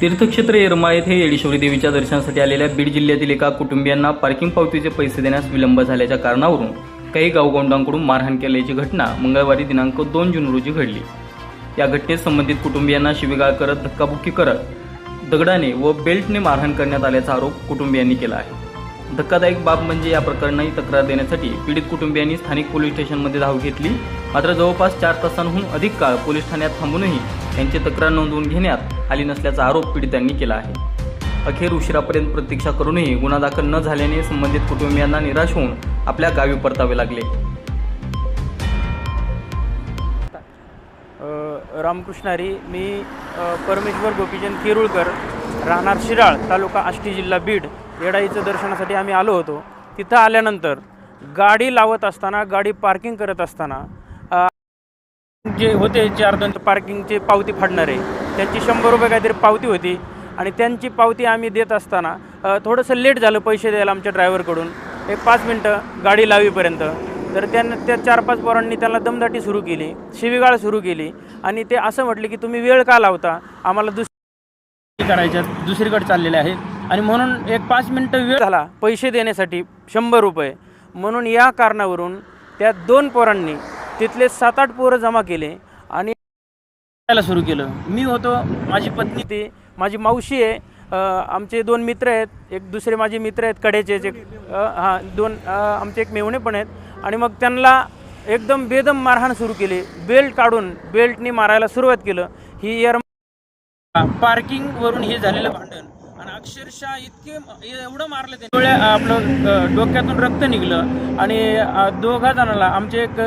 तीर्थक्षेत्र येरमाळा येथे येडेश्वरी देवीच्या दर्शनासाठी आलेल्या बीड जिल्ह्यातील एका कुटुंबियांना पार्किंग पावतीचे पैसे देण्यास विलंब झाल्याच्या कारणावरून काही गावगोंडांकडून मारहाण केल्याची घटना मंगळवारी दिनांक 2 जून रोजी घडली। या घटनेत संबंधित कुटुंबियांना शिवीगाळ करत, धक्काबुक्की करत, दगडाने व बेल्टने मारहाण करण्यात आल्याचा आरोप कुटुंबियांनी केला आहे। धक्कादायक बाब म्हणजे या प्रकरणाची तक्रार देण्यासाठी पीडित कुटुंबियांनी स्थानिक पोलीस स्टेशनमध्ये धाव घेतली। मात्र जवळपास 4 तासांहून अधिक काळ पोलीस ठाण्यात थांबूनही त्यांची तक्रार नोंदवून घेण्यात आली नसल्याचा आरोप पीडितांनी केला आहे। अखेर उशिरापर्यंत प्रतीक्षा करूनही गुन्हा दाखल न झाल्याने संबंधित कुटुंबियांना निराश होऊन आपल्या गावी परतावे लागले। रामकृष्ण हरी, मी परमेश्वर गोपीचंद किरुळकर, राहणार शिराळ, तालुका आष्टी, जिल्हा बीड, येडाईचं दर्शनासाठी आम्ही आलो होतो। तिथं आल्यानंतर गाडी लावत असताना, गाडी पार्किंग करत असताना जे होते 4 पार्किंगचे पावती फाडणारे, त्यांची 100 रुपये काहीतरी पावती होती आणि त्यांची पावती आम्ही देत असताना थोडंसं लेट झालं पैसे द्यायला आमच्या ड्रायव्हरकडून, एक 5 मिनटं गाडी लावीपर्यंत। तर त्या 4-5 पोरांनी त्याला दमदाटी सुरू केली, शिवीगाळ सुरू केली आणि ते असं म्हटले की तुम्ही वेळ का लावता, आम्हाला दुसरी करायच्या, दुसरीकडे चाललेले आहेत आणि म्हणून एक 5 मिनटं वेळ झाला पैसे देण्यासाठी 100 रुपये। म्हणून या कारणावरून त्या 2 पोरांनी तिथले 7-8 पोरं जमा केले आणि यायला सुरू केलं। मी होतो, माझी पत्नी, ती माझी मावशी आहे, आमचे 2 मित्र आहेत, एक दुसरे माझे मित्र आहेत कडेचे, 2 आमचे एक मेवणे पण आहेत। आणि मग त्यांना एकदम बेदम मारहाण सुरू केली, बेल्ट काढून बेल्टनी मारायला सुरुवात केलं। ही पार्किंगवरून हे झालेलं भांडण आणि अक्षरशः एवढं मारलं त्यामुळे आपलं डोक्यातून रक्त निघलं आणि 2 जणांना, आमचे एक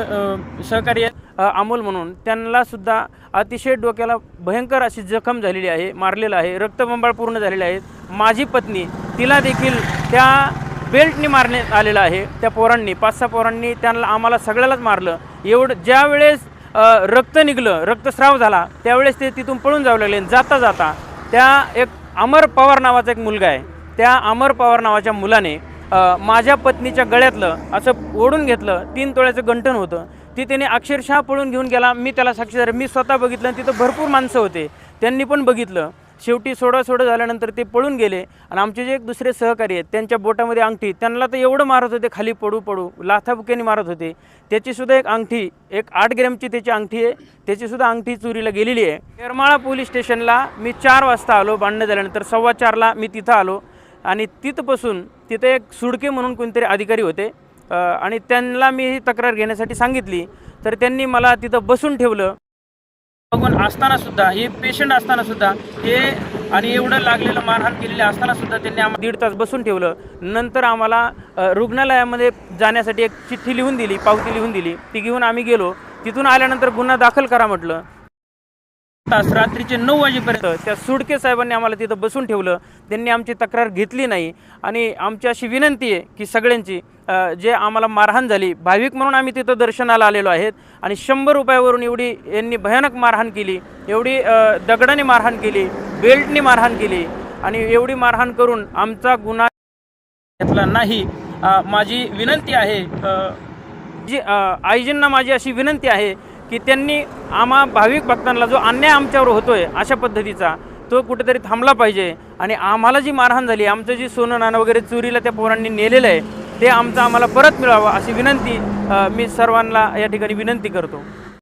सहकारी अमोल म्हणून, त्यांना सुद्धा अतिशय डोक्याला भयंकर अशी जखम झालेली आहे, मारलेलं आहे, रक्तबंबाळ पूर्ण झालेले आहेत। माझी पत्नी, तिला देखील त्या बेल्टनी मारण्यात आलेलं आहे। त्या पोरांनी, 5-6 पोरांनी त्यांना, आम्हाला सगळ्यालाच मारलं। एवढं ज्या वेळेस रक्त निघलं, रक्तस्राव झाला, त्यावेळेस ते तिथून पळून जाऊ लागले। जाता जाता त्या एक अमर पवार नावाचा एक मुलगा आहे, त्या अमर पवार नावाच्या मुलाने माझ्या पत्नीच्या गळ्यातलं असं ओढून घेतलं, 3 तोळ्याचं गंठण होतं, ती त्याने अक्षरशः पळून घेऊन गेला। मी त्याला साक्षीदार, मी स्वतः बघितलं आणि तिथं भरपूर माणसं होते, त्यांनी पण बघितलं। शेवटी सोडा झाल्यानंतर ते पळून गेले आणि आमचे जे एक दुसरे सहकारी आहेत, त्यांच्या बोटामध्ये अंगठी, त्यांना तर एवढं मारत होते, खाली पडू लाथाबुक्याने मारत होते। त्याचीसुद्धा एक अंगठी, एक 8 ग्रॅमची त्याची अंगठी आहे, त्याचीसुद्धा अंगठी चोरीला गेलेली आहे। येरमाळा पोलीस स्टेशनला मी 4 वाजता आलो, भांडणं झाल्यानंतर 4:15ला मी तिथं आलो आणि तिथपासून तिथे एक सुडके म्हणून कोणतरी अधिकारी होते आणि त्यांना मी ही तक्रार घेण्यासाठी सांगितली, तर त्यांनी मला तिथं बसून ठेवलं। बघून असतानासुद्धा, हे पेशंट असतानासुद्धा, हे आणि एवढं लागलेलं मारहाण केलेलं असतानासुद्धा त्यांनी आम्हाला 1.5 तास बसून ठेवलं। नंतर आम्हाला रुग्णालयामध्ये जाण्यासाठी एक चिठ्ठी लिहून दिली, पावती लिहून दिली, ती घेऊन आम्ही गेलो। तिथून आल्यानंतर गुन्हा दाखल करा म्हटलं। तास रात्रीचे 9 वाजेपर्यंत त्या सुडके साहेबांनी आम्हाला तिथं बसून ठेवलं, त्यांनी आमची तक्रार घेतली नाही। आणि आमची अशी विनंती आहे की सगळ्यांची, जे आम्हाला मारहाण झाली, भाविक म्हणून आम्ही तिथं दर्शनाला आलेलो आहेत आणि 100 रुपयावरून एवढी यांनी भयानक मारहाण केली, एवढी दगडाने मारहाण केली, बेल्टनी मारहाण केली आणि एवढी मारहाण करून आमचा गुन्हा घेतला नाही। माझी विनंती आहे, आईजींना माझी अशी विनंती आहे की त्यांनी आम्हा भाविक भक्तांना जो अन्याय आमच्यावर होतोय अशा पद्धतीचा, तो कुठेतरी थांबला पाहिजे आणि आम्हाला जी मारहाण झाली, आमचं जी सोनं नाणं वगैरे चोरीला त्या पोरांनी नेलेलं आहे, ते आम्हाला परत मिळावं अशी विनंती मी सर्वांना या ठिकाणी विनंती करतो।